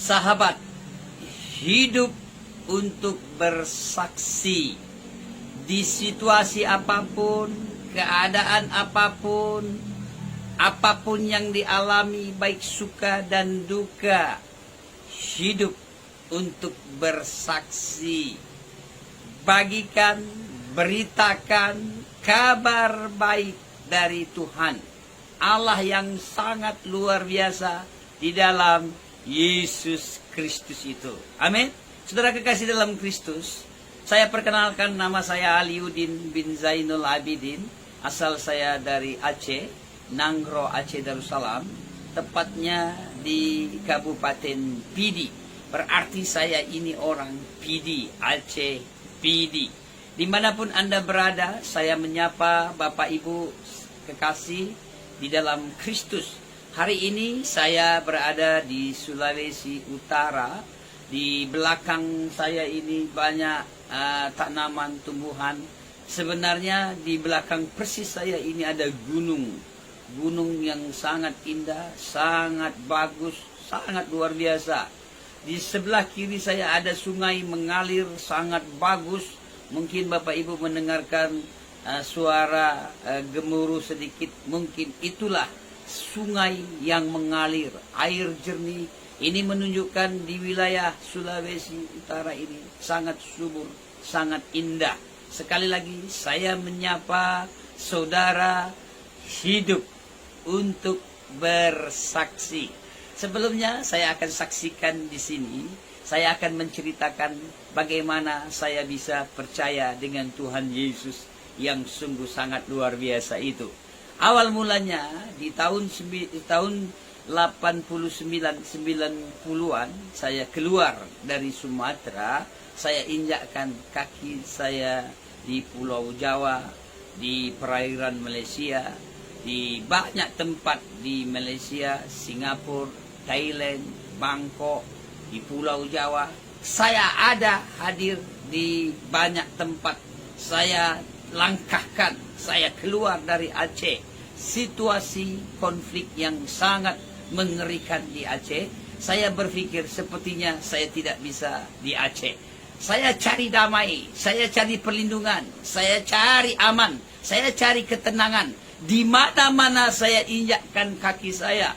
Sahabat, hidup untuk bersaksi di situasi apapun, keadaan apapun, apapun yang dialami, baik suka dan duka. Hidup untuk bersaksi. Bagikan, beritakan kabar baik dari Tuhan. Allah yang sangat luar biasa di dalam Yesus Kristus itu. Amin. Saudara kekasih dalam Kristus, saya perkenalkan, nama saya Aliuddin bin Zainul Abidin. Asal saya dari Aceh, Nanggro, Aceh Darussalam. Tepatnya di Kabupaten Pidi. Berarti saya ini orang Pidi, Aceh Pidi. Dimanapun Anda berada, saya menyapa Bapak Ibu kekasih di dalam Kristus. Hari ini saya berada di Sulawesi Utara. Di belakang saya ini banyak tanaman tumbuhan. Sebenarnya di belakang persis saya ini ada gunung. Gunung yang sangat indah, sangat bagus, sangat luar biasa. Di sebelah kiri saya ada sungai mengalir sangat bagus. Mungkin Bapak Ibu mendengarkan suara gemuruh sedikit. Mungkin itulah sungai yang mengalir, air jernih. Ini menunjukkan di wilayah Sulawesi Utara ini sangat subur, sangat indah. Sekali lagi saya menyapa saudara, hidup untuk bersaksi. Sebelumnya saya akan saksikan di sini, saya akan menceritakan bagaimana saya bisa percaya dengan Tuhan Yesus yang sungguh sangat luar biasa itu. Awal mulanya di tahun 89-90-an saya keluar dari Sumatera. Saya injakkan kaki saya di Pulau Jawa, di perairan Malaysia, di banyak tempat di Malaysia, Singapura, Thailand, Bangkok, di Pulau Jawa. Saya ada hadir di banyak tempat. Saya langkahkan, saya keluar dari Aceh. Situasi konflik yang sangat mengerikan di Aceh. Saya berpikir sepertinya saya tidak bisa di Aceh. Saya cari damai, saya cari perlindungan, saya cari aman, saya cari ketenangan. Di mana-mana saya injakkan kaki saya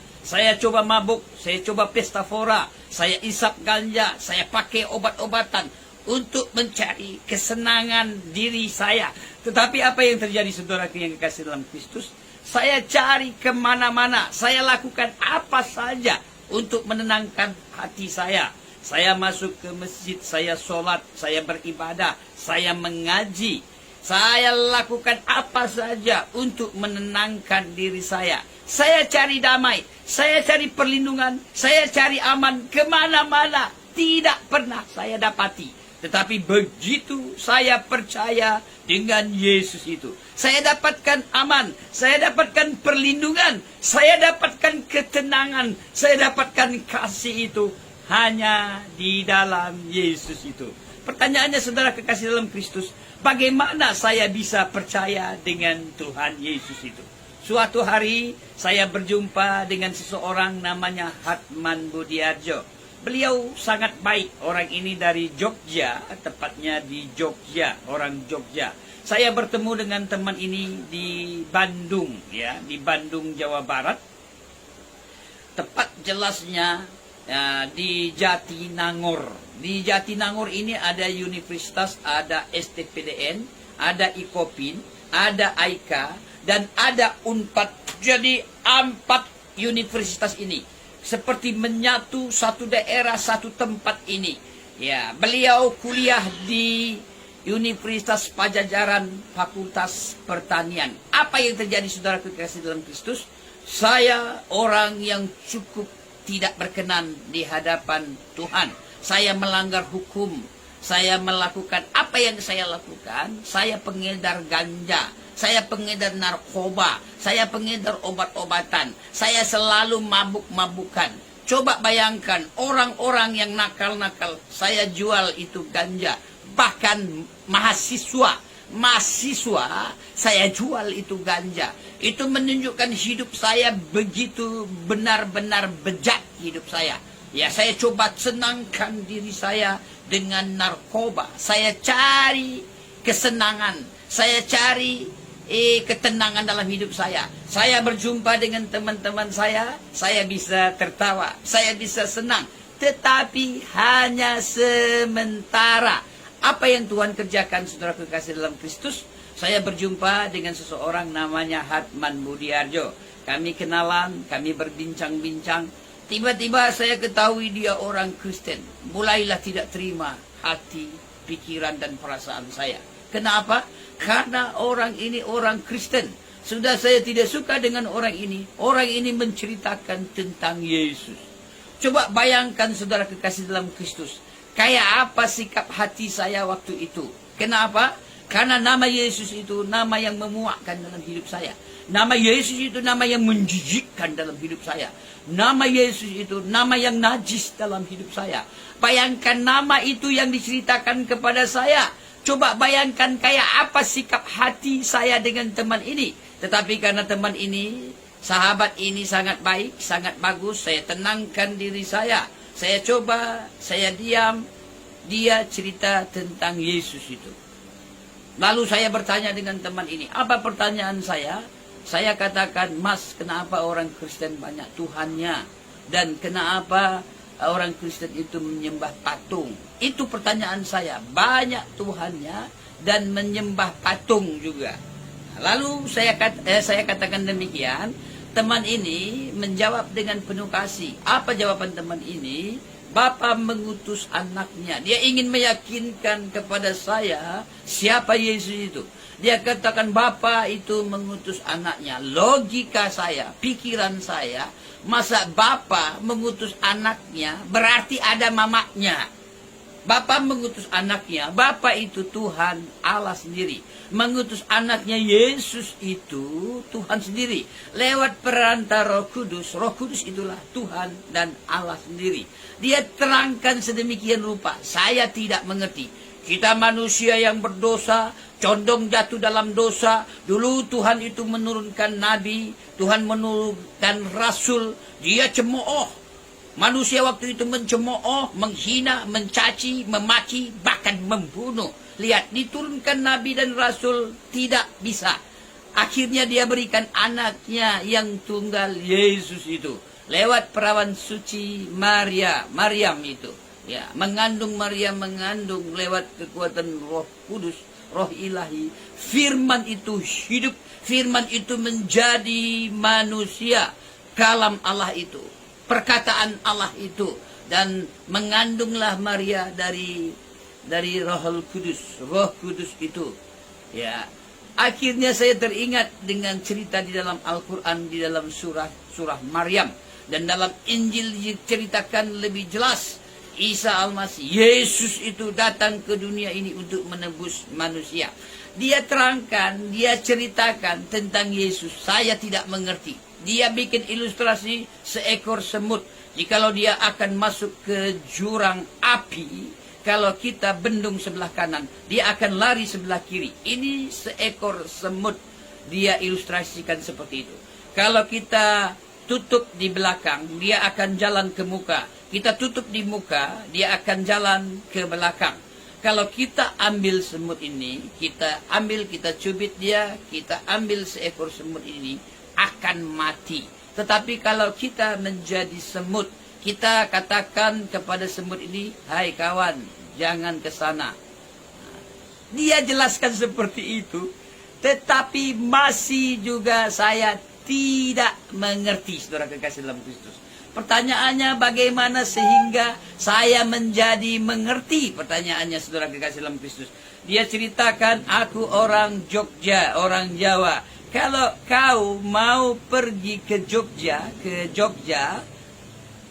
coba mabuk, saya coba pesta fora, saya isap ganja, saya pakai obat-obatan untuk mencari kesenangan diri saya. Tetapi apa yang terjadi, saudaraku yang kekasih dalam Kristus? Saya cari kemana-mana, saya lakukan apa saja untuk menenangkan hati saya. Saya masuk ke masjid, saya sholat, saya beribadah, saya mengaji. Saya lakukan apa saja untuk menenangkan diri saya. Saya cari damai, saya cari perlindungan, saya cari aman kemana-mana. Tidak pernah saya dapati. Tetapi begitu saya percaya dengan Yesus itu, saya dapatkan aman, saya dapatkan perlindungan, saya dapatkan ketenangan, saya dapatkan kasih itu hanya di dalam Yesus itu. Pertanyaannya, saudara kekasih dalam Kristus, bagaimana saya bisa percaya dengan Tuhan Yesus itu? Suatu hari saya berjumpa dengan seseorang namanya Hatman Budiarjo. Beliau sangat baik. Orang ini dari Jogja, tepatnya di Jogja, orang Jogja. Saya bertemu dengan teman ini di Bandung, ya, di Bandung, Jawa Barat. Tepat jelasnya di Jatinangor. Di Jatinangor ini ada universitas, ada STPDN, ada IKOPIN, ada AIKA, dan ada UNPAD. Jadi 4 universitas ini seperti menyatu satu daerah, satu tempat ini. Ya, beliau kuliah di Universitas Pajajaran, Fakultas Pertanian. Apa yang terjadi, saudara kekasih dalam Kristus? Saya orang yang cukup tidak berkenan di hadapan Tuhan. Saya melanggar hukum. Saya melakukan apa yang saya lakukan. Saya pengedar ganja. Saya pengedar narkoba. Saya pengedar obat-obatan. Saya selalu mabuk-mabukan. Coba bayangkan, orang-orang yang nakal-nakal, saya jual itu ganja. Bahkan mahasiswa, saya jual itu ganja. Itu menunjukkan hidup saya begitu benar-benar bejat hidup saya. Ya, saya coba senangkan diri saya dengan narkoba. Saya cari kesenangan. Saya cari ketenangan dalam hidup saya. Saya berjumpa dengan teman-teman saya bisa tertawa, saya bisa senang. Tetapi hanya sementara. Apa yang Tuhan kerjakan, saudara kekasih dalam Kristus? Saya berjumpa dengan seseorang namanya Hatman Budiarjo. Kami kenalan, kami berbincang-bincang. Tiba-tiba saya ketahui dia orang Kristen. Mulailah tidak terima hati, pikiran, dan perasaan saya. Kenapa? Karena orang ini orang Kristen. Sudah saya tidak suka dengan orang ini. Orang ini menceritakan tentang Yesus. Coba bayangkan saudara kekasih dalam Kristus. Kayak apa sikap hati saya waktu itu. Kenapa? Karena nama Yesus itu nama yang memuakkan dalam hidup saya. Nama Yesus itu nama yang menjijikkan dalam hidup saya. Nama Yesus itu nama yang najis dalam hidup saya. Bayangkan nama itu yang diceritakan kepada saya. Coba bayangkan kayak apa sikap hati saya dengan teman ini. Tetapi karena teman ini, sahabat ini sangat baik, sangat bagus, saya tenangkan diri saya. Saya coba, saya diam. Dia cerita tentang Yesus itu. Lalu saya bertanya dengan teman ini. Apa pertanyaan saya? Saya katakan, Mas, kenapa orang Kristen banyak Tuhannya? Dan kenapa orang Kristen itu menyembah patung? Itu pertanyaan saya. Banyak Tuhannya dan menyembah patung juga. Lalu saya katakan demikian. Teman ini menjawab dengan penuh kasih. Apa jawaban teman ini? Bapa mengutus anaknya. Dia ingin meyakinkan kepada saya siapa Yesus itu. Dia katakan Bapa itu mengutus anaknya. Logika saya, pikiran saya, masa Bapa mengutus anaknya berarti ada mamaknya. Bapa mengutus anaknya. Bapa itu Tuhan Allah sendiri. Mengutus anaknya Yesus itu Tuhan sendiri. Lewat perantara Roh Kudus. Roh Kudus itulah Tuhan dan Allah sendiri. Dia terangkan sedemikian rupa. Saya tidak mengerti. Kita manusia yang berdosa, condong jatuh dalam dosa. Dulu Tuhan itu menurunkan nabi, Tuhan menurunkan rasul. Dia cemooh. Manusia waktu itu mencemooh, menghina, mencaci, memaki, bahkan membunuh. Lihat, diturunkan nabi dan rasul tidak bisa. Akhirnya dia berikan anaknya yang tunggal, Yesus itu. Lewat perawan suci Maryam itu. Ya, Maryam mengandung lewat kekuatan Roh Kudus, Roh Ilahi. Firman itu hidup, firman itu menjadi manusia. Kalam Allah itu, perkataan Allah itu, dan mengandunglah Maria dari Roh Kudus. Roh Kudus itu. Ya, akhirnya saya teringat dengan cerita di dalam Al-Quran, di dalam surah Maryam. Dan dalam Injil diceritakan lebih jelas. Isa Al-Masih, Yesus itu datang ke dunia ini untuk menebus manusia. Dia terangkan, dia ceritakan tentang Yesus. Saya tidak mengerti. Dia bikin ilustrasi seekor semut. Jikalau dia akan masuk ke jurang api, kalau kita bendung sebelah kanan, dia akan lari sebelah kiri. Ini seekor semut. Dia ilustrasikan seperti itu. Kalau kita tutup di belakang, dia akan jalan ke muka. Kita tutup di muka, dia akan jalan ke belakang. Kalau kita ambil semut ini, kita cubit dia, kita ambil seekor semut ini, akan mati. Tetapi kalau kita menjadi semut, kita katakan kepada semut ini, hai kawan, jangan ke sana. Dia jelaskan seperti itu, tetapi masih juga saya tidak mengerti, saudara kekasih dalam Kristus. Pertanyaannya bagaimana sehingga saya menjadi mengerti? Pertanyaannya saudara kekasih dalam Kristus. Dia ceritakan, aku orang Jogja, orang Jawa. Kalau kau mau pergi ke Jogja,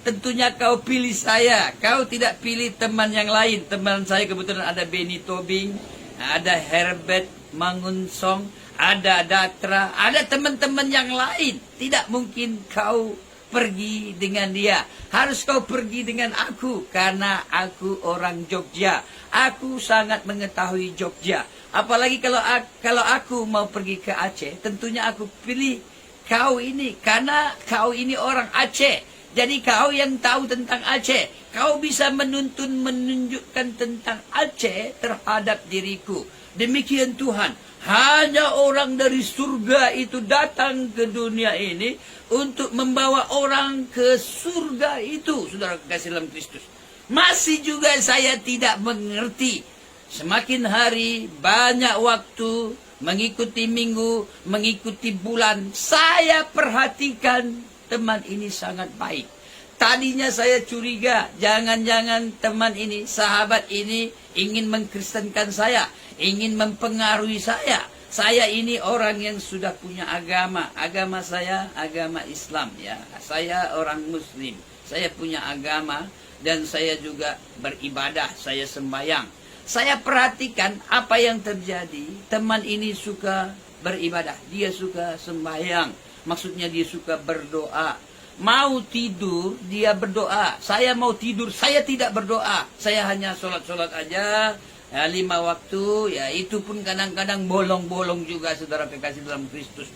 tentunya kau pilih saya. Kau tidak pilih teman yang lain. Teman saya kebetulan ada Benny Tobing, ada Herbert Mangunsong, ada Datra, ada teman-teman yang lain. Tidak mungkin kau pergi dengan dia. Harus kau pergi dengan aku, karena aku orang Jogja. Aku sangat mengetahui Jogja. Apalagi kalau aku mau pergi ke Aceh, tentunya aku pilih kau ini, karena kau ini orang Aceh. Jadi kau yang tahu tentang Aceh, kau bisa menunjukkan tentang Aceh terhadap diriku. Demikian Tuhan, hanya orang dari surga itu datang ke dunia ini untuk membawa orang ke surga itu, saudara kekasih dalam Kristus. Masih juga saya tidak mengerti. Semakin hari, banyak waktu, mengikuti minggu, mengikuti bulan, saya perhatikan teman ini sangat baik. Tadinya saya curiga, jangan-jangan teman ini, sahabat ini ingin mengkristenkan saya, ingin mempengaruhi saya. Saya ini orang yang sudah punya agama. Agama saya agama Islam ya. Saya orang Muslim. Saya punya agama dan saya juga beribadah, saya sembahyang. Saya perhatikan apa yang terjadi. Teman ini suka beribadah, dia suka sembahyang. Maksudnya dia suka berdoa. Mau tidur, dia berdoa. Saya mau tidur, saya tidak berdoa. Saya hanya sholat-sholat aja. Ya, 5 waktu, ya itu pun kadang-kadang bolong-bolong juga, saudara kekasih dalam Kristus.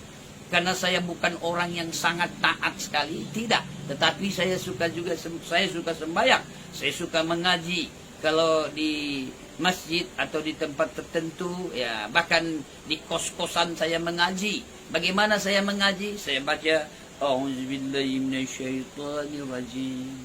Karena saya bukan orang yang sangat taat sekali, tidak. Tetapi saya suka sembahyang. Saya suka mengaji. Kalau di masjid atau di tempat tertentu, ya bahkan di kos-kosan saya mengaji. Bagaimana saya mengaji? Saya baca A'udzubillahi minasyaitonirrajim.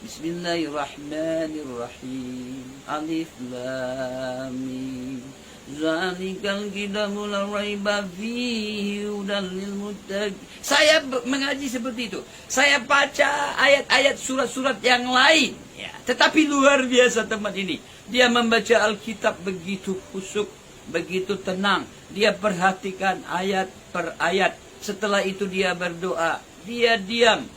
Bismillahirrahmanirrahim. Alif lam mim. Zalikal kitabu la raiba fihi hudal lil muttaqin. Saya mengaji seperti itu. Saya baca ayat-ayat surat-surat yang lain. Ya, tetapi luar biasa teman ini. Dia membaca Alkitab begitu khusyuk, begitu tenang. Dia perhatikan ayat per ayat. Setelah itu dia berdoa. Dia diam.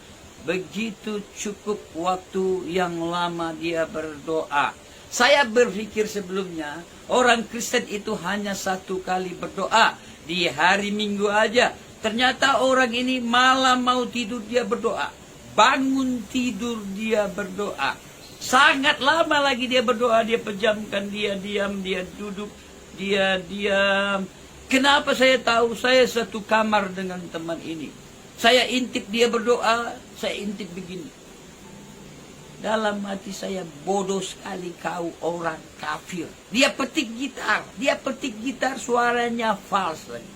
Begitu cukup waktu yang lama dia berdoa. Saya berpikir sebelumnya, orang Kristen itu hanya 1 kali berdoa. Di hari Minggu aja. Ternyata orang ini malam mau tidur dia berdoa. Bangun tidur dia berdoa. Sangat lama lagi dia berdoa, dia pejamkan, dia diam, dia duduk, dia diam. Kenapa saya tahu? Saya satu kamar dengan teman ini. Saya intip dia berdoa, saya intip begini. Dalam hati saya, bodoh sekali kau orang kafir. Dia petik gitar suaranya fals lagi.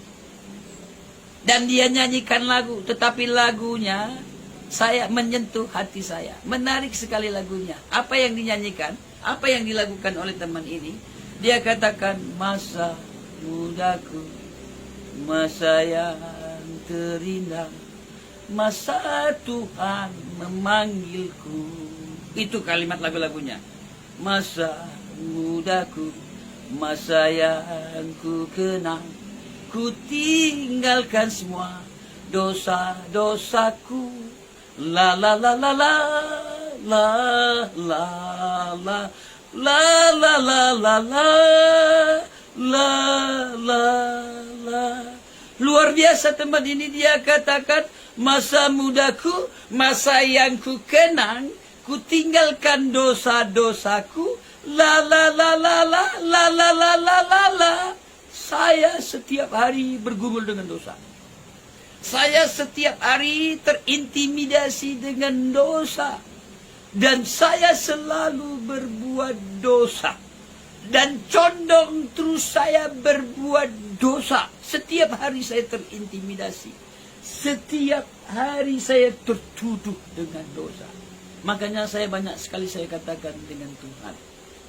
Dan dia nyanyikan lagu, tetapi lagunya saya menyentuh hati saya. Menarik sekali lagunya. Apa yang dinyanyikan? Apa yang dilakukan oleh teman ini? Dia katakan, masa mudaku, masa yang terindah, masa Tuhan memanggilku. Itu kalimat lagu-lagunya. Masa mudaku, masa yang ku kenang, ku tinggalkan semua dosa-dosaku. La la la la la la la la la la la la la la la. Luar biasa teman ini, dia katakan, masa mudaku, masa yang ku kenang, ku tinggalkan dosa-dosaku. La la la la la la la la la la la. Saya setiap hari bergumul dengan dosa. Saya setiap hari terintimidasi dengan dosa. Dan saya selalu berbuat dosa. Dan condong terus saya berbuat dosa. Setiap hari saya terintimidasi. Setiap hari saya tertuduh dengan dosa. Makanya saya banyak sekali saya katakan dengan Tuhan,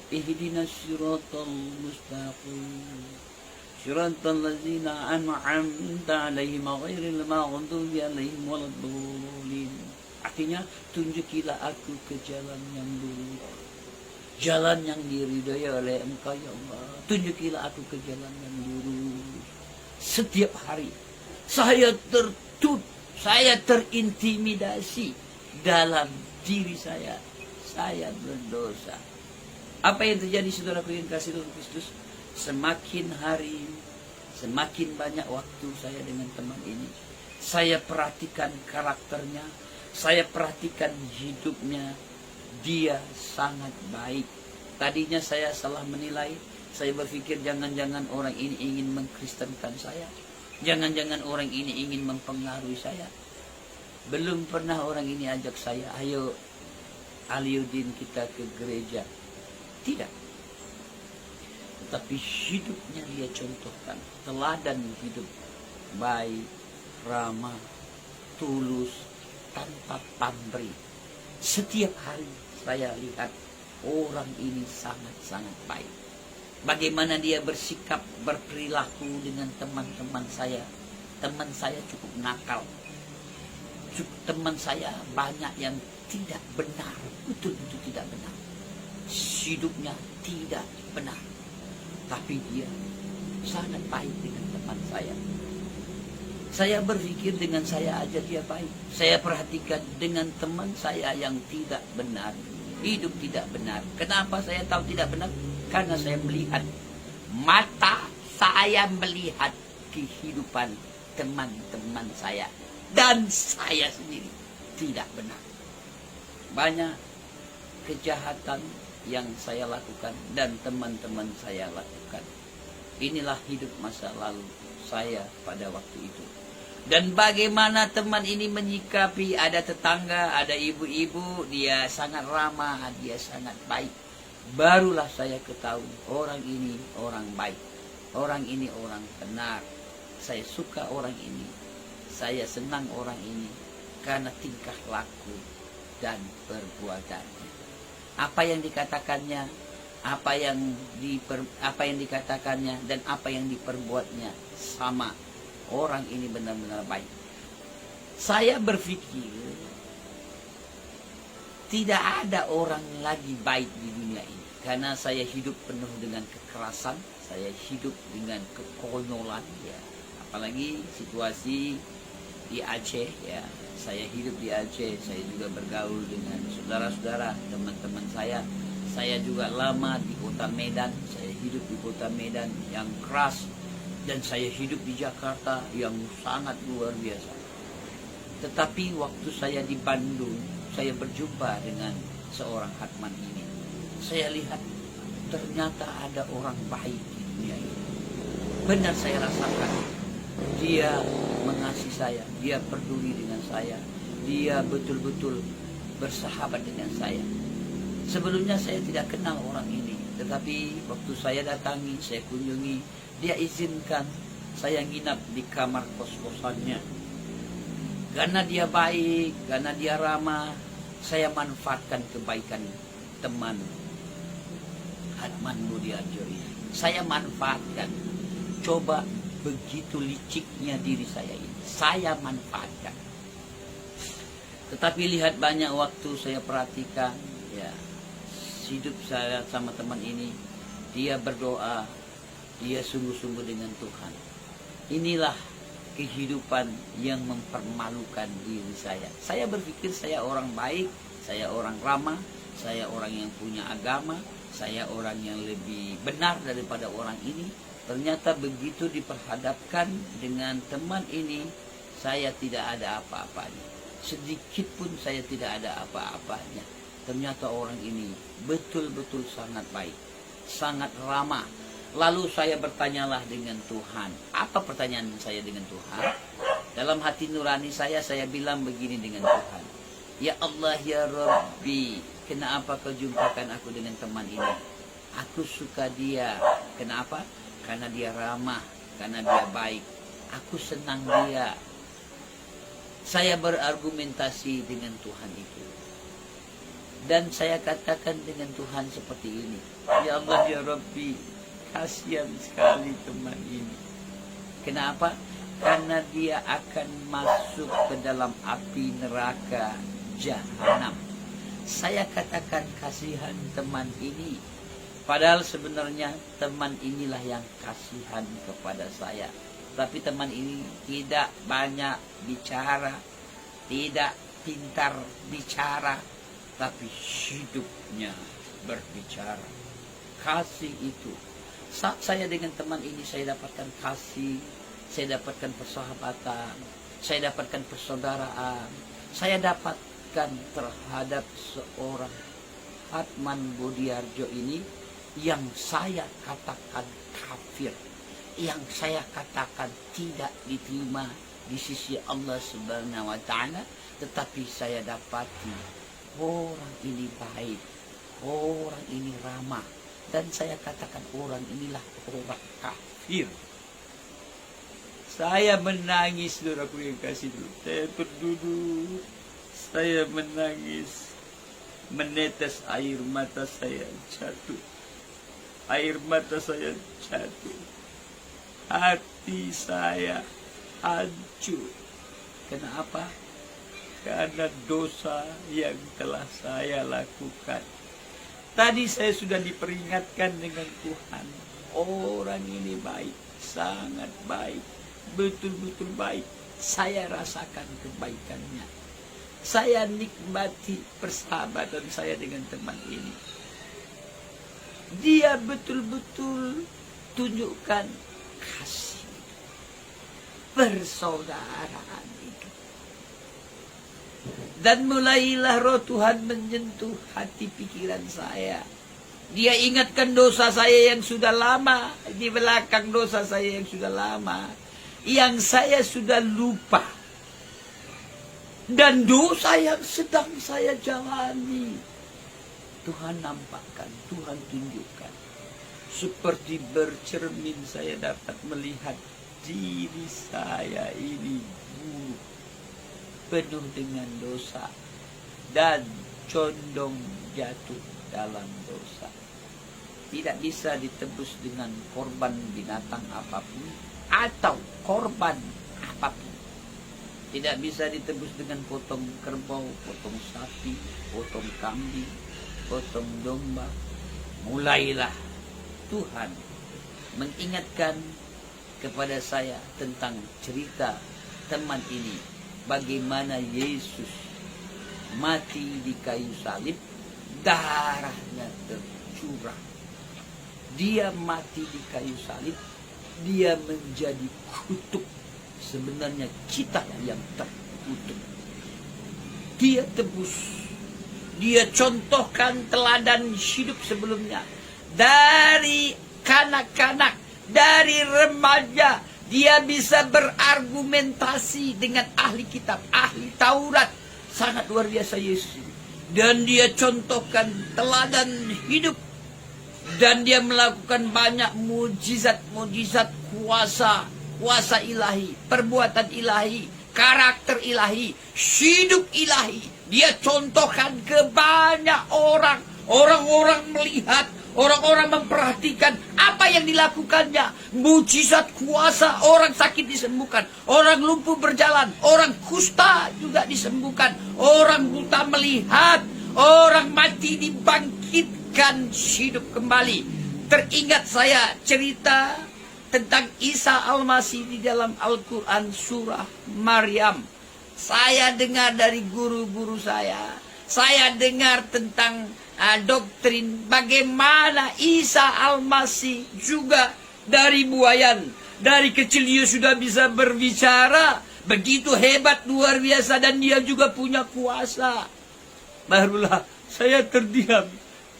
ihdinas siratal mustaqim, siratal ladzina an'amta 'alaihim ghairil maghdubi 'alaihim waladdallin. Artinya, tunjukilah aku ke jalan yang lurus, jalan yang diridhai oleh Engkau ya Allah. Tunjukilah aku ke jalan yang lurus. Setiap hari saya tertutup, saya terintimidasi dalam diri saya berdosa. Apa yang terjadi, saudaraku yang kasih dalam Kristus? Semakin hari, semakin banyak waktu saya dengan teman ini. Saya perhatikan karakternya, saya perhatikan hidupnya. Dia sangat baik. Tadinya saya salah menilai. Saya berpikir jangan-jangan orang ini ingin mengkristenkan saya. Jangan-jangan orang ini ingin mempengaruhi saya. Belum pernah orang ini ajak saya, ayo Aliuddin kita ke gereja. Tidak. Tetapi hidupnya dia contohkan. Teladan hidup. Baik, ramah, tulus, tanpa pamrih. Setiap hari saya lihat orang ini sangat-sangat baik. Bagaimana dia bersikap, berperilaku dengan teman-teman saya. Teman saya cukup nakal. Teman saya banyak yang tidak benar. Betul-betul tidak benar. Hidupnya tidak benar. Tapi dia sangat baik dengan teman saya. Saya berpikir dengan saya aja dia baik. Saya perhatikan dengan teman saya yang tidak benar. Hidup tidak benar. Kenapa saya tahu tidak benar? Karena saya melihat. Mata saya melihat kehidupan teman-teman saya. Dan saya sendiri tidak benar. Banyak kejahatan yang saya lakukan dan teman-teman saya lakukan. Inilah hidup masa lalu saya pada waktu itu. Dan bagaimana teman ini menyikapi, ada tetangga, ada ibu-ibu, dia sangat ramah, dia sangat baik. Barulah saya ketahui orang ini orang baik. Orang ini orang benar. Saya suka orang ini. Saya senang orang ini karena tingkah laku dan perbuatannya. Apa yang dikatakannya, apa yang dikatakannya dan apa yang diperbuatnya sama. Orang ini benar-benar baik. Saya berpikir tidak ada orang lagi baik di dunia ini. Karena saya hidup penuh dengan kekerasan, saya hidup dengan kekonyolan, ya. Apalagi situasi di Aceh, ya. Saya hidup di Aceh, saya juga bergaul dengan saudara-saudara, teman-teman saya. Saya juga lama di kota Medan, saya hidup di kota Medan yang keras. Dan saya hidup di Jakarta yang sangat luar biasa. Tetapi waktu saya di Bandung, saya berjumpa dengan seorang Hatman ini. Saya lihat ternyata ada orang baik di dunia ini. Benar saya rasakan. Dia mengasihi saya, dia peduli dengan saya, dia betul-betul bersahabat dengan saya. Sebelumnya saya tidak kenal orang ini, tetapi waktu saya datangi, saya kunjungi, dia izinkan saya nginap di kamar kos-kosannya. Karena dia baik, karena dia ramah, saya manfaatkan kebaikan teman Hatman Budiarjo ini. Saya manfaatkan. Coba begitu liciknya diri saya ini. Saya manfaatkan. Tetapi lihat banyak waktu saya perhatikan, ya, hidup saya sama teman ini. Dia berdoa, dia sungguh-sungguh dengan Tuhan. Inilah kehidupan yang mempermalukan diri saya. Saya berpikir saya orang baik, saya orang ramah, saya orang yang punya agama, saya orang yang lebih benar daripada orang ini. Ternyata begitu diperhadapkan dengan teman ini, saya tidak ada apa-apanya. Sedikit pun saya tidak ada apa-apanya. Ternyata orang ini betul-betul sangat baik, sangat ramah. Lalu saya bertanyalah dengan Tuhan. Apa pertanyaan saya dengan Tuhan? Dalam hati nurani saya bilang begini dengan Tuhan. Ya Allah, ya Rabbi, kenapa kau jumpakan aku dengan teman ini? Aku suka dia. Kenapa? Karena dia ramah, karena dia baik. Aku senang dia. Saya berargumentasi dengan Tuhan itu. Dan saya katakan dengan Tuhan seperti ini. Ya Allah, ya Rabbi, kasihan sekali teman ini. Kenapa? Karena dia akan masuk ke dalam api neraka jahanam. Saya katakan kasihan teman ini. Padahal sebenarnya teman inilah yang kasihan kepada saya. Tapi teman ini tidak banyak bicara, tidak pintar bicara, tapi hidupnya berbicara. Kasih itu. Saat saya dengan teman ini, saya dapatkan kasih, saya dapatkan persahabatan, saya dapatkan persaudaraan, saya dapatkan terhadap seorang Hatman Budiarjo ini yang saya katakan kafir, yang saya katakan tidak diterima di sisi Allah Subhanahu wa Ta'ala, tetapi saya dapati orang ini baik, orang ini ramah, dan saya katakan orang inilah orang kafir. Saya menangis, saudaraku yang kasih dulu. Saya berduduk, saya menangis, menetes air mata saya jatuh. Air mata saya jatuh. Hati saya hancur. Kenapa? Karena dosa yang telah saya lakukan. Tadi saya sudah diperingatkan dengan Tuhan. Orang ini baik, sangat baik, betul-betul baik. Saya rasakan kebaikannya. Saya nikmati persahabatan saya dengan teman ini. Dia betul-betul tunjukkan kasih, persaudaraan itu. Dan mulailah roh Tuhan menyentuh hati pikiran saya. Dia ingatkan dosa saya yang sudah lama, di belakang dosa saya yang sudah lama, yang saya sudah lupa. Dan dosa yang sedang saya jalani, Tuhan nampakkan, Tuhan tunjukkan. Seperti bercermin saya dapat melihat diri saya ini buruk, penuh dengan dosa, dan condong jatuh dalam dosa. Tidak bisa ditebus dengan korban binatang apapun atau korban apapun. Tidak bisa ditebus dengan potong kerbau, potong sapi, potong kambing, potong domba. Mulailah Tuhan mengingatkan kepada saya tentang cerita teman ini, bagaimana Yesus mati di kayu salib, darahnya tercurah. Dia mati di kayu salib, dia menjadi kutuk. Sebenarnya kita yang terkutuk. Dia tebus. Dia contohkan teladan hidup sebelumnya. Dari kanak-kanak, dari remaja, dia bisa berargumentasi dengan ahli kitab, ahli Taurat. Sangat luar biasa Yesus. Dan dia contohkan teladan hidup. Dan dia melakukan banyak mujizat-mujizat, kuasa ilahi, perbuatan ilahi, karakter ilahi, hidup ilahi. Dia contohkan ke banyak orang. Orang-orang melihat, orang-orang memperhatikan apa yang dilakukannya. Mujizat kuasa, orang sakit disembuhkan, orang lumpuh berjalan, orang kusta juga disembuhkan, orang buta melihat, orang mati dibangkitkan hidup kembali. Teringat saya cerita tentang Isa Al-Masih di dalam Al-Quran surah Maryam. Saya dengar dari guru-guru saya. Saya dengar tentang doktrin bagaimana Isa Al-Masih juga dari buayan. Dari kecil dia sudah bisa berbicara. Begitu hebat, luar biasa, dan dia juga punya kuasa. Barulah saya terdiam.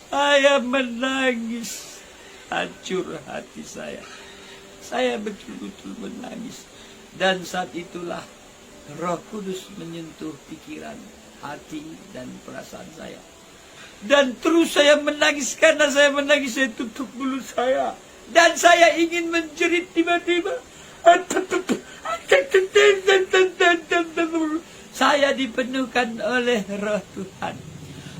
Saya menangis. Hancur hati saya. Saya betul-betul menangis. Dan saat itulah Roh Kudus menyentuh pikiran, hati, dan perasaan saya. Dan terus saya menangis. Karena saya menangis, saya tutup mulut saya. Dan saya ingin menjerit tiba-tiba. Saya dipenuhkan oleh Roh Tuhan.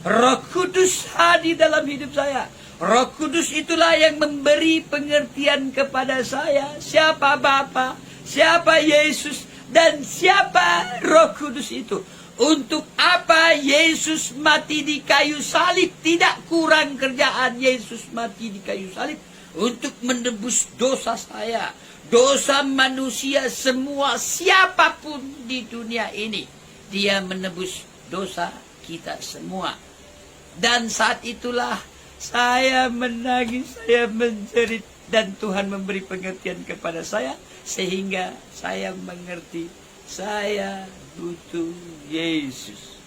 Roh Kudus hadir dalam hidup saya. Roh Kudus itulah yang memberi pengertian kepada saya. Siapa Bapa, siapa Yesus, dan siapa Roh Kudus itu. Untuk apa Yesus mati di kayu salib? Tidak kurang kerjaan Yesus mati di kayu salib untuk menebus dosa saya, dosa manusia semua, siapapun di dunia ini. Dia menebus dosa kita semua. Dan saat itulah saya menangis, saya menjerit, dan Tuhan memberi pengertian kepada saya sehingga saya mengerti saya butuh Yesus.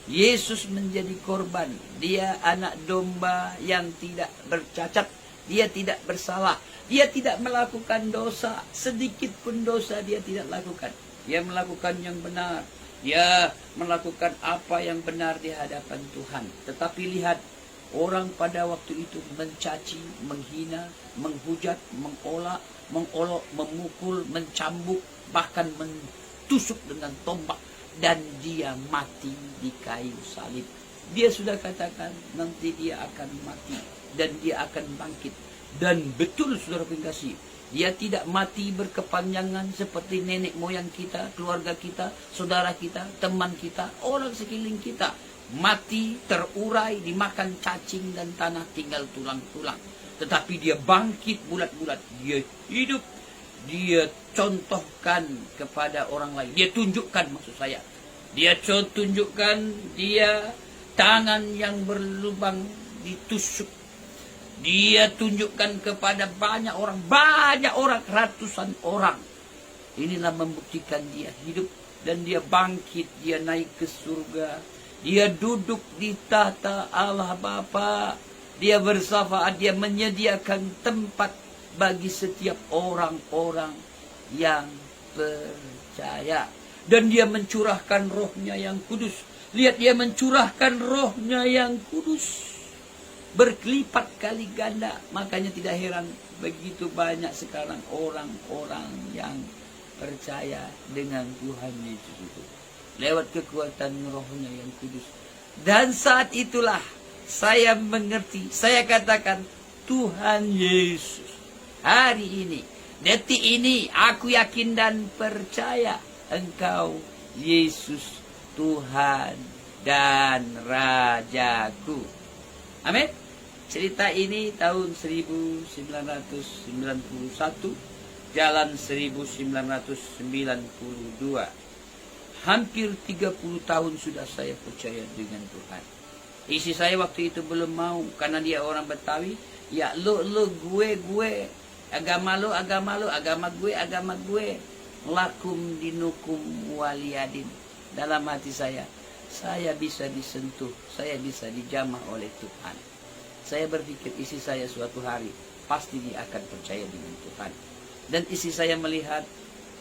Yesus menjadi korban. Dia anak domba yang tidak bercacat. Dia tidak bersalah. Dia tidak melakukan dosa. Sedikit pun dosa dia tidak lakukan. dia melakukan yang benar, dia melakukan apa yang benar di hadapan Tuhan. Tetapi lihat, orang pada waktu itu mencaci, menghina, menghujat, mengolok, memukul, mencambuk, bahkan mentusuk dengan tombak, dan dia mati di kayu salib. Dia sudah katakan nanti dia akan mati dan dia akan bangkit. Dan betul saudara pengasih, dia tidak mati berkepanjangan seperti nenek moyang kita, keluarga kita, saudara kita, teman kita, orang sekeliling kita. Mati, terurai, dimakan cacing dan tanah, tinggal tulang-tulang. Tetapi dia bangkit bulat-bulat, dia hidup, dia contohkan kepada orang lain. Dia tunjukkan, maksud saya, dia tunjukkan dia tangan yang berlubang ditusuk. Dia tunjukkan kepada banyak orang, ratusan orang. Inilah membuktikan dia hidup dan dia bangkit, dia naik ke surga. Dia duduk di tahta Allah Bapa. Dia bersyafaat, dia menyediakan tempat bagi setiap orang-orang yang percaya. Dan dia mencurahkan rohnya yang kudus. Lihat, dia mencurahkan rohnya yang kudus. Berkelipat kali ganda. Makanya tidak heran begitu banyak sekarang orang-orang yang percaya dengan Tuhan Yesus itu. Lewat kekuatan rohnya yang kudus. Dan saat itulah saya mengerti. Saya katakan, Tuhan Yesus, hari ini, detik ini, aku yakin dan percaya Engkau Yesus Tuhan dan Rajaku. Amin. Cerita ini tahun 1991, jalan 1992. Hampir 30 tahun sudah saya percaya dengan Tuhan. Isi saya waktu itu belum mau, karena dia orang Betawi. Ya lo gue, agama lo, agama gue. Lakum dinukum waliyadin. Dalam hati saya bisa disentuh, saya bisa dijamah oleh Tuhan. Saya berpikir isi saya suatu hari pasti dia akan percaya dengan Tuhan. Dan isi saya melihat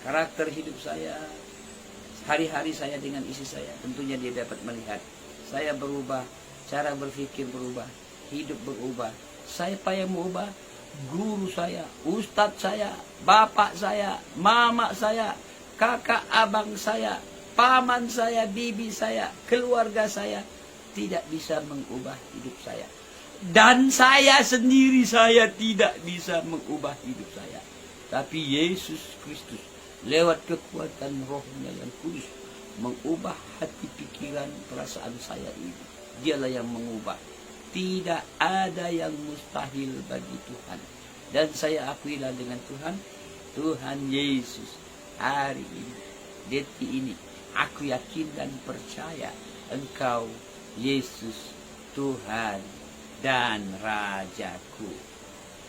karakter hidup saya, hari-hari saya dengan isi saya. Tentunya dia dapat melihat saya berubah, cara berpikir berubah, hidup berubah. Siapa yang berubah? Guru saya, ustadz saya, bapak saya, mama saya, kakak abang saya, paman saya, bibi saya, keluarga saya tidak bisa mengubah hidup saya. Dan saya sendiri, saya tidak bisa mengubah hidup saya. Tapi Yesus Kristus lewat kekuatan rohnya yang kudus mengubah hati, pikiran, perasaan saya ini. Dialah yang mengubah. Tidak ada yang mustahil bagi Tuhan. Dan saya akuilah dengan Tuhan, Tuhan Yesus hari ini, detik ini, aku yakin dan percaya Engkau Yesus Tuhan dan Rajaku.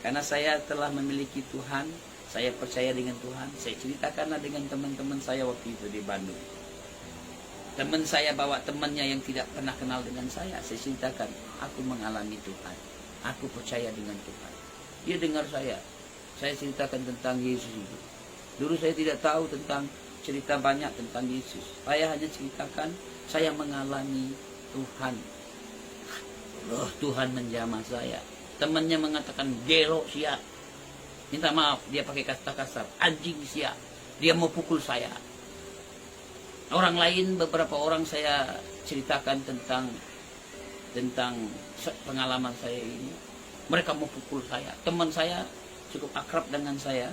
Karena saya telah memiliki Tuhan, saya percaya dengan Tuhan. Saya ceritakanlah dengan teman-teman saya waktu itu di Bandung. Teman saya bawa temannya yang tidak pernah kenal dengan saya ceritakan, aku mengalami Tuhan, aku percaya dengan Tuhan. Dia dengar saya ceritakan tentang Yesus itu. Dulu saya tidak tahu tentang cerita banyak tentang Yesus. Saya hanya ceritakan, saya mengalami Tuhan. Loh, Tuhan menjamah saya. Temannya mengatakan, gelo sia. Minta maaf, dia pakai kata kasar, anjing sia. Dia mau pukul saya. Orang lain, beberapa orang saya ceritakan tentang pengalaman saya ini. Mereka mau pukul saya. Teman saya cukup akrab dengan saya,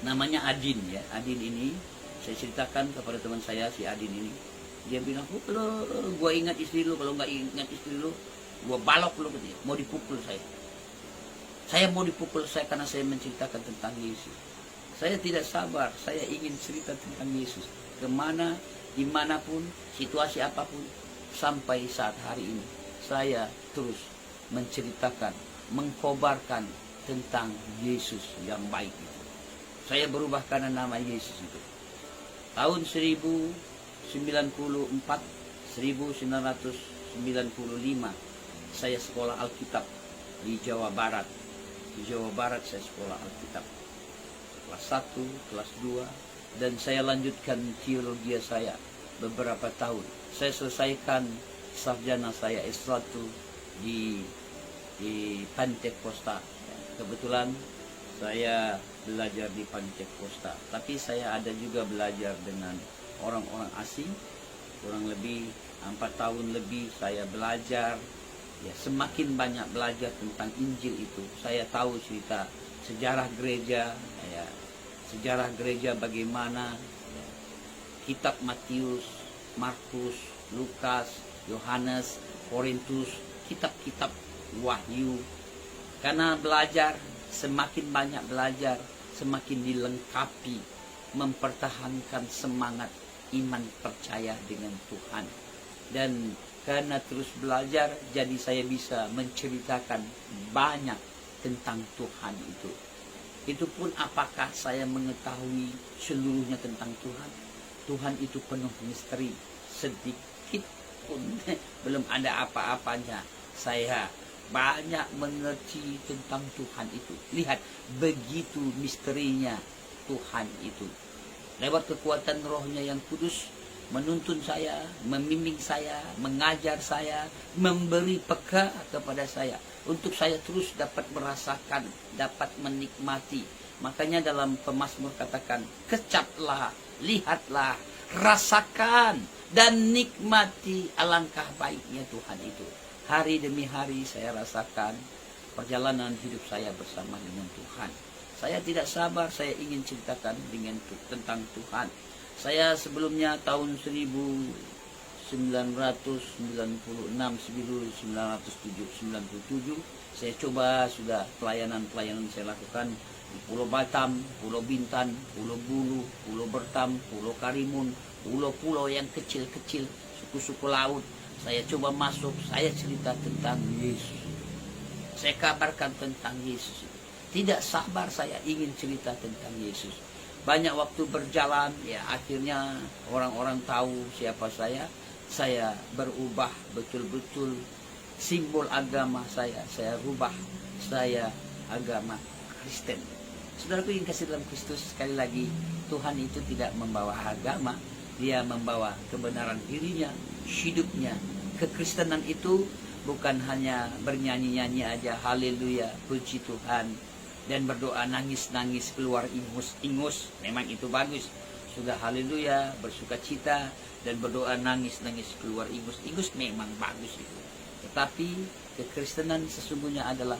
namanya Adin ya. Adin ini saya ceritakan kepada teman saya, si Adin ini. Dia bilang, lo gua ingat istri lu, kalau nggak ingat istri lu, gua balok lu gitu. Mau dipukul saya. Saya mau dipukul saya karena saya menceritakan tentang Yesus. Saya tidak sabar, saya ingin cerita tentang Yesus. Kemana, dimanapun, situasi apapun, sampai saat hari ini, saya terus menceritakan, mengkobarkan tentang Yesus yang baik itu. Saya berubah karena nama Yesus itu. Tahun 1995, saya sekolah Alkitab di Jawa Barat. Di Jawa Barat saya sekolah Alkitab. Kelas 1, kelas 2, dan saya lanjutkan teologi saya beberapa tahun. Saya selesaikan sarjana saya S1 di Pantai Costa. Kebetulan saya belajar di Pantai Costa, tapi saya ada juga belajar dengan orang-orang asing. Kurang lebih 4 tahun lebih saya belajar. Ya, semakin banyak belajar tentang Injil itu, saya tahu cerita sejarah gereja, ya, sejarah gereja bagaimana, ya, kitab Matius, Markus, Lukas, Yohanes, Korintus, kitab-kitab Wahyu. Karena belajar, semakin banyak belajar, semakin dilengkapi, mempertahankan semangat iman percaya dengan Tuhan. Dan karena terus belajar, jadi saya bisa menceritakan banyak tentang Tuhan itu. Itu pun apakah saya mengetahui seluruhnya tentang Tuhan? Tuhan itu penuh misteri, sedikit pun belum ada apa-apanya. Saya banyak mengerti tentang Tuhan itu. Lihat, begitu misterinya Tuhan itu. Lewat kekuatan rohnya yang kudus, menuntun saya, membimbing saya, mengajar saya, memberi peka kepada saya, untuk saya terus dapat merasakan, dapat menikmati. Makanya dalam Pemazmur katakan, kecaplah, lihatlah, rasakan, dan nikmati alangkah baiknya Tuhan itu. Hari demi hari saya rasakan perjalanan hidup saya bersama dengan Tuhan. Saya tidak sabar, saya ingin ceritakan tentang Tuhan. Saya sebelumnya tahun 1997 saya coba sudah pelayanan saya lakukan di Pulau Batam, Pulau Bintan, Pulau Bulu, Pulau Bertam, Pulau Karimun, pulau-pulau yang kecil-kecil, suku-suku laut. Saya coba masuk, saya cerita tentang Yesus. Saya kabarkan tentang Yesus. Tidak sabar saya ingin cerita tentang Yesus. Banyak waktu berjalan, ya akhirnya orang-orang tahu siapa saya. Saya berubah betul-betul simbol agama saya rubah. Saya agama Kristen. Saudaraku yang kasih dalam Kristus, sekali lagi, Tuhan itu tidak membawa agama, Dia membawa kebenaran dirinya, hidupnya. Kekristenan itu bukan hanya bernyanyi-nyanyi aja, haleluya, puji Tuhan, dan berdoa nangis-nangis keluar ingus, memang itu bagus. Sudah haleluya, bersuka cita, dan berdoa nangis-nangis keluar ingus memang bagus itu. Tetapi kekristenan sesungguhnya adalah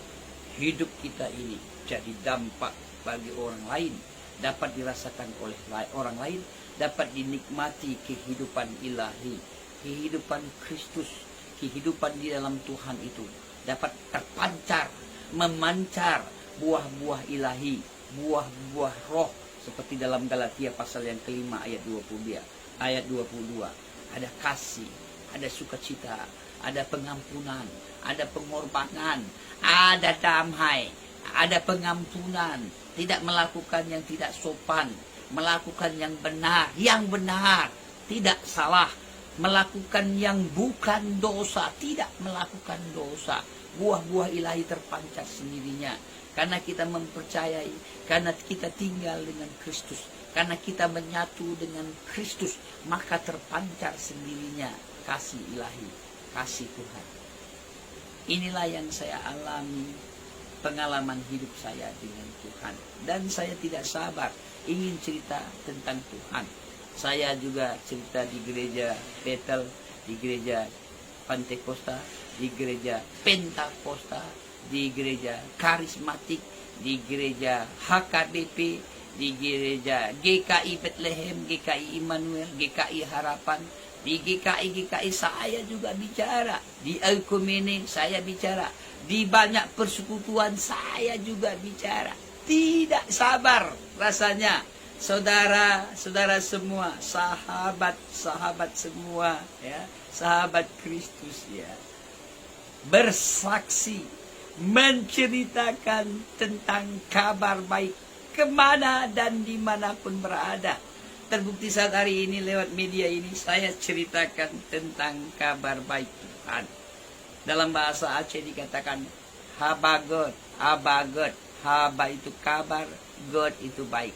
hidup kita ini jadi dampak bagi orang lain, dapat dirasakan oleh orang lain, dapat dinikmati kehidupan ilahi, kehidupan Kristus, kehidupan di dalam Tuhan itu dapat terpancar, memancar buah-buah ilahi, buah-buah roh, seperti dalam Galatia pasal yang kelima ayat 22. Ada kasih, ada sukacita, ada pengampunan, ada pengorbanan, ada damai, ada pengampunan, tidak melakukan yang tidak sopan, melakukan yang benar, tidak salah, melakukan yang bukan dosa, tidak melakukan dosa. Buah-buah ilahi terpancar sendirinya. Karena kita mempercayai, karena kita tinggal dengan Kristus, karena kita menyatu dengan Kristus, maka terpancar sendirinya kasih ilahi, kasih Tuhan. Inilah yang saya alami, pengalaman hidup saya dengan Tuhan. Dan saya tidak sabar ingin cerita tentang Tuhan. Saya juga cerita di gereja Bethel, di gereja Pantai Costa, di gereja Pentakosta, di gereja Karismatik, di gereja HKBP, di gereja GKI Bethlehem, GKI Immanuel, GKI Harapan, di GKI saya juga bicara, di Ekumene saya bicara, di banyak persekutuan saya juga bicara. Tidak sabar rasanya, saudara-saudara semua, sahabat-sahabat semua, ya, sahabat Kristus, ya, bersaksi, menceritakan tentang kabar baik kemana dan dimanapun berada. Terbukti saat hari ini lewat media ini saya ceritakan tentang kabar baik Tuhan. Dalam bahasa Aceh dikatakan habagot, abagot. Haba itu kabar, God itu baik.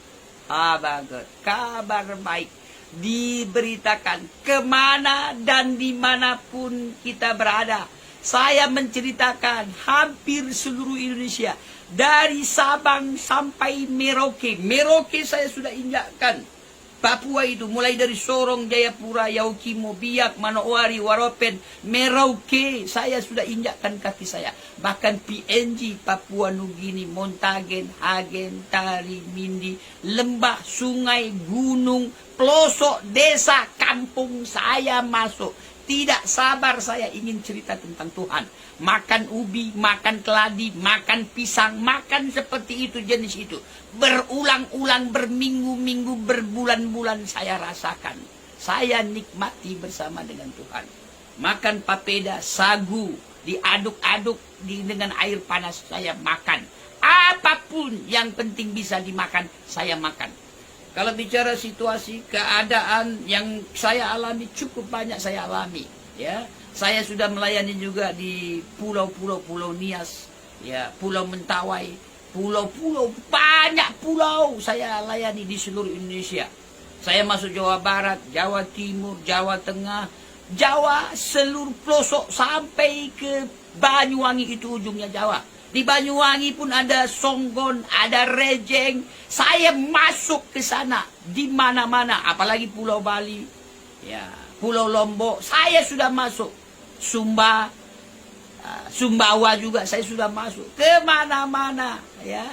kabar baik diberitakan kemana dan dimanapun kita berada. Saya menceritakan hampir seluruh Indonesia, dari Sabang sampai Merauke. Merauke saya sudah injakkan. Papua itu mulai dari Sorong, Jayapura, Yaukimo, Biak, Manowari, Waropen, Merauke, saya sudah injakkan kaki saya. Bahkan PNG, Papua Nugini, Montagen, Hagen, Tari, Mindi, lembah, sungai, gunung, pelosok, desa, kampung saya masuk. Tidak sabar saya ingin cerita tentang Tuhan. Makan ubi, makan keladi, makan pisang, makan seperti itu, jenis itu. Berulang-ulang, berminggu-minggu, berbulan-bulan saya rasakan. Saya nikmati bersama dengan Tuhan. Makan papeda, sagu, diaduk-aduk dengan air panas, saya makan. Apapun yang penting bisa dimakan, saya makan. Kalau bicara situasi, keadaan yang saya alami, cukup banyak saya alami. Ya, saya sudah melayani juga di pulau Nias, ya, Pulau Mentawai, pulau-pulau, banyak pulau saya layani di seluruh Indonesia. Saya masuk Jawa Barat, Jawa Timur, Jawa Tengah, Jawa seluruh pelosok sampai ke Banyuwangi, itu ujungnya Jawa. Di Banyuwangi pun ada Songgon, ada Rejeng. Saya masuk ke sana di mana-mana, apalagi Pulau Bali, ya, Pulau Lombok, saya sudah masuk. Sumbawa juga saya sudah masuk. Kemana-mana, ya.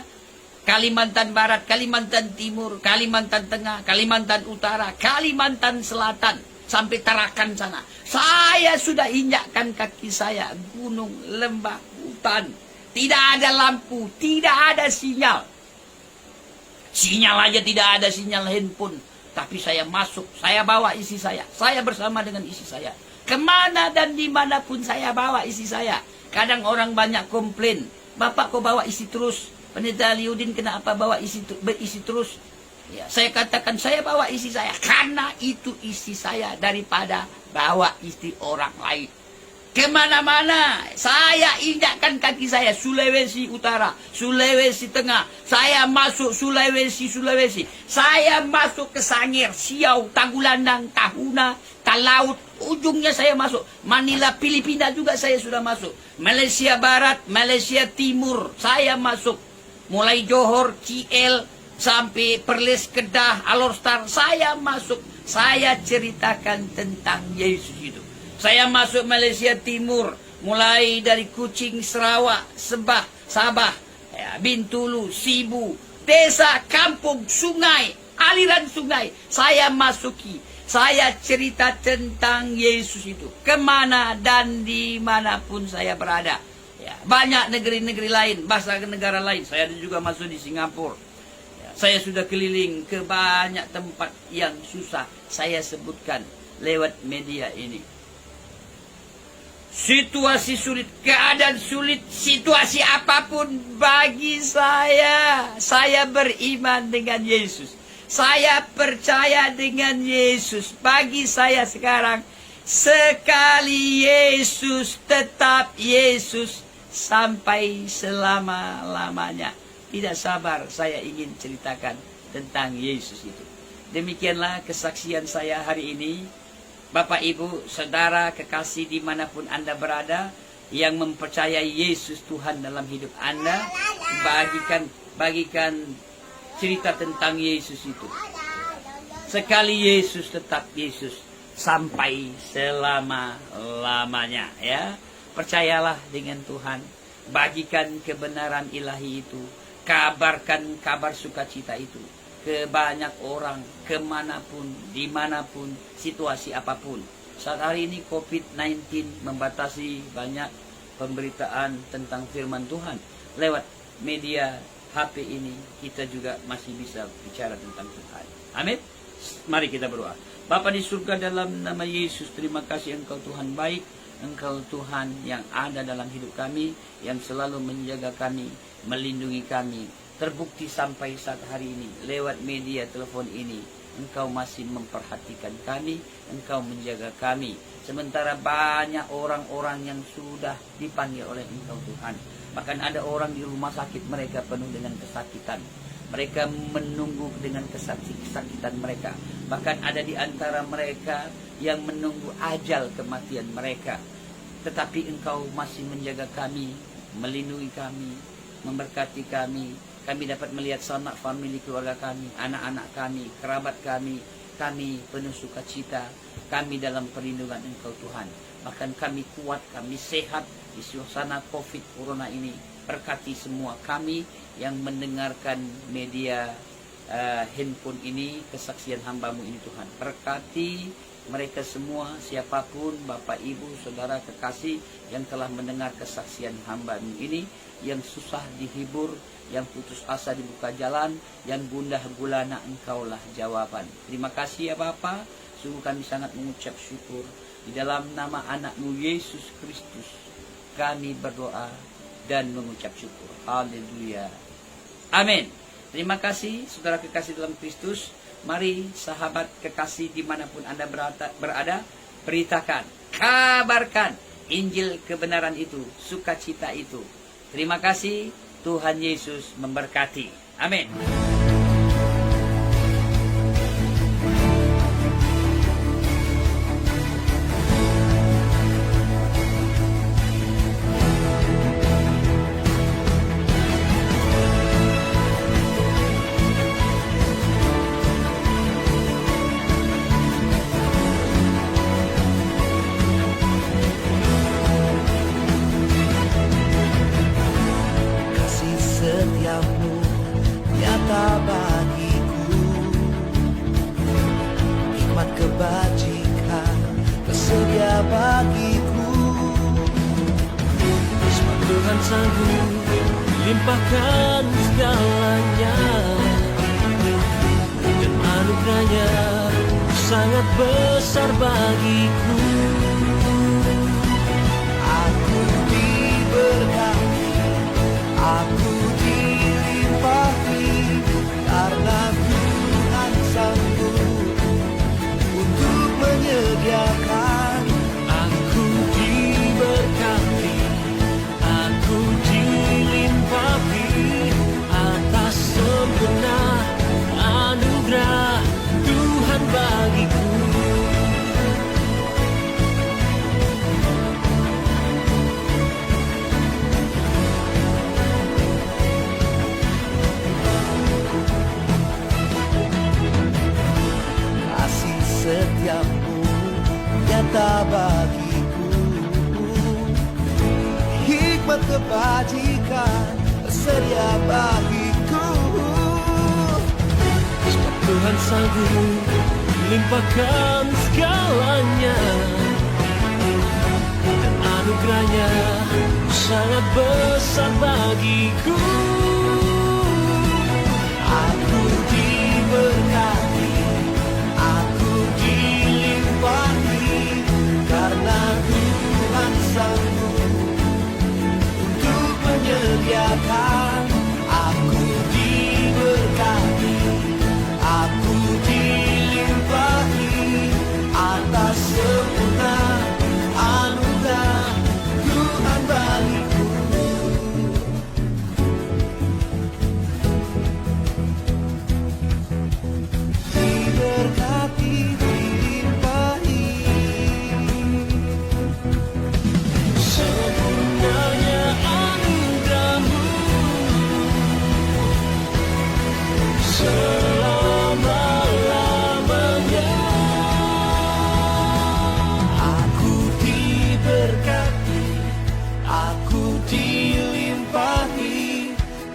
Kalimantan Barat, Kalimantan Timur, Kalimantan Tengah, Kalimantan Utara, Kalimantan Selatan, sampai Tarakan sana. Saya sudah injakkan kaki saya, gunung, lembah, hutan. Tidak ada lampu, tidak ada sinyal. Sinyal aja tidak ada, sinyal handphone. Tapi saya masuk, saya bawa isi saya. Saya bersama dengan isi saya. Kemana dan dimanapun saya bawa isi saya. Kadang orang banyak komplain, Bapak kok bawa isi terus? Pendeta Liudin kenapa bawa isi terus? Ya, saya katakan saya bawa isi saya karena itu isi saya daripada bawa isi orang lain. Kemana-mana saya injakkan kaki saya. Sulawesi Utara, Sulawesi Tengah, saya masuk Sulawesi. Saya masuk ke Sangir, Siau, Tagulandang, Tahuna, Talaut, ujungnya saya masuk. Manila, Filipina juga saya sudah masuk. Malaysia Barat, Malaysia Timur, saya masuk. Mulai Johor, CL, sampai Perlis, Kedah, Alor Star, saya masuk. Saya ceritakan tentang Yesus itu. Saya masuk Malaysia Timur, mulai dari Kuching, Sarawak, Sabah, ya, Bintulu, Sibu, desa, kampung, sungai, aliran sungai. Saya masuki, saya cerita tentang Yesus itu. Kemana dan dimanapun saya berada. Ya, banyak negeri-negeri lain, bahasa negara lain. Saya juga masuk di Singapura. Ya, saya sudah keliling ke banyak tempat yang susah saya sebutkan lewat media ini. Situasi sulit, keadaan sulit, situasi apapun bagi saya beriman dengan Yesus. Saya percaya dengan Yesus. Bagi saya sekarang, sekali Yesus, tetap Yesus sampai selama-lamanya. Tidak sabar saya ingin ceritakan tentang Yesus itu. Demikianlah kesaksian saya hari ini. Bapak, Ibu, Saudara, kekasih dimanapun Anda berada, yang mempercayai Yesus Tuhan dalam hidup Anda, bagikan cerita tentang Yesus itu. Sekali Yesus, tetap Yesus, sampai selama-lamanya. Ya, percayalah dengan Tuhan, bagikan kebenaran ilahi itu, kabarkan kabar sukacita itu ke banyak orang, kemanapun, dimanapun, situasi apapun. Saat hari ini COVID-19 membatasi banyak pemberitaan tentang firman Tuhan. Lewat media HP ini, kita juga masih bisa bicara tentang Tuhan. Amin. Mari kita berdoa. Bapa di surga, dalam nama Yesus, terima kasih Engkau Tuhan baik. Engkau Tuhan yang ada dalam hidup kami, yang selalu menjaga kami, melindungi kami. Terbukti sampai saat hari ini, lewat media telepon ini, Engkau masih memperhatikan kami, Engkau menjaga kami. Sementara banyak orang-orang yang sudah dipanggil oleh Engkau Tuhan. Bahkan ada orang di rumah sakit, mereka penuh dengan kesakitan. Mereka menunggu dengan kesakitan mereka. Bahkan ada di antara mereka yang menunggu ajal kematian mereka. Tetapi Engkau masih menjaga kami, melindungi kami, memberkati kami. Kami dapat melihat sanak famili keluarga kami, anak-anak kami, kerabat kami. Kami penuh sukacita. Kami dalam perlindungan Engkau Tuhan. Bahkan kami kuat, kami sehat di suasana COVID Corona ini. Berkati semua kami yang mendengarkan media handphone ini, kesaksian hamba-Mu ini Tuhan. Berkati mereka semua, siapapun, Bapak, Ibu, Saudara, kekasih yang telah mendengar kesaksian hamba-Mu ini, yang susah dihibur, yang putus asa dibuka jalan, yang gundah gulana, Engkaulah jawaban. Terima kasih ya Bapa, sungguh kami sangat mengucap syukur. Di dalam nama anak-Mu Yesus Kristus, kami berdoa dan mengucap syukur. Haleluya. Amin. Terima kasih saudara kekasih dalam Kristus. Mari sahabat kekasih dimanapun Anda berada, beritakan, kabarkan Injil kebenaran itu, sukacita itu. Terima kasih. Tuhan Yesus memberkati. Amin. Setiapmu nyata bagiku, hikmat kebajikan tersedia bagiku. Sebab Tuhan sanggup limpahkan segalanya, dan anugerahnya sangat besar bagiku. Aku diberkati, aku dilimpahi, karena Tuhan sanggup untuk menyediakan. Aku diberkati, aku dilimpahi atas sempurna anugerah Tuhan bagiku. Setiapmu nyata bagiku, hikmat kebajikan tersedia bagiku. Sebab Tuhan sanggup limpahkan segalanya, dan anugerahnya sangat besar bagiku. Aku diberkati, karena Tuhan sanggup untuk menyediakan. Aku diberkati, aku dilimpahi atas sempurna anugerah Tuhan bagiku. Diberkati,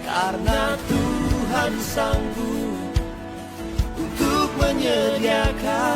karena Tuhan sanggup untuk menyediakan.